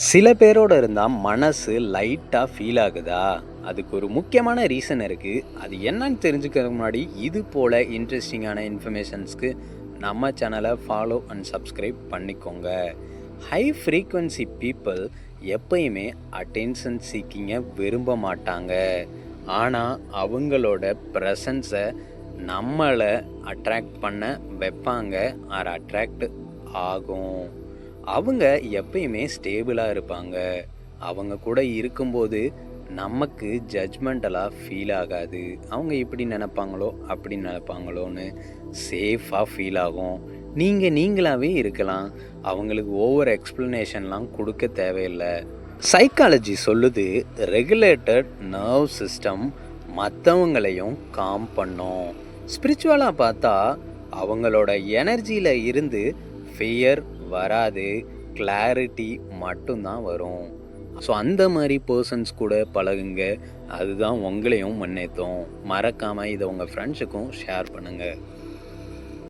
சில பேரோட இருந்தால் மனசு லைட்டாக ஃபீல் ஆகுதா? அதுக்கு ஒரு முக்கியமான ரீசன் இருக்குது. அது என்னன்னு தெரிஞ்சுக்கிறதுக்கு முன்னாடி இது போல் இன்ட்ரெஸ்டிங்கான இன்ஃபர்மேஷன்ஸ்க்கு நம்ம சேனலை ஃபாலோ அண்ட் சப்ஸ்கிரைப் பண்ணிக்கோங்க. ஹை ஃப்ரீக்வன்சி பீப்புள் எப்பயுமே அட்டென்ஷன் சீக்கிங்கை விரும்ப மாட்டாங்க. ஆனால் அவங்களோட ப்ரெசன்ஸை நம்மளை அட்ராக்ட் பண்ண வைப்பாங்க ஆர் அட்ராக்ட் ஆகும். அவங்க எப்பயுமே ஸ்டேபிளாக இருப்பாங்க. அவங்க கூட இருக்கும்போது நமக்கு ஜட்ஜ்மெண்டலாக ஃபீல் ஆகாது. அவங்க இப்படி நினைப்பாங்களோ அப்படி நினைப்பாங்களோன்னு சேஃபாக ஃபீல் ஆகும். நீங்கள் நீங்களாகவே இருக்கலாம். அவங்களுக்கு ஓவர் எக்ஸ்ப்ளனேஷன்லாம் கொடுக்க தேவையில்லை. சைக்காலஜி சொல்லுது, ரெகுலேட்டட் நர்வ் சிஸ்டம் மற்றவங்களையும் காம் பண்ணும். ஸ்பிரிச்சுவலாக பார்த்தா அவங்களோட எனர்ஜியில் இருந்து ஃபியர் வராது, கிளாரிட்டி மட்டும்தான் வரும். ஸோ அந்த மாதிரி பர்சன்ஸ் கூட பழகுங்க. அதுதான் உங்களையும் முன்னேற்றும். மறக்காமல் இதை உங்கள் ஃப்ரெண்ட்ஸுக்கும் ஷேர் பண்ணுங்கள்.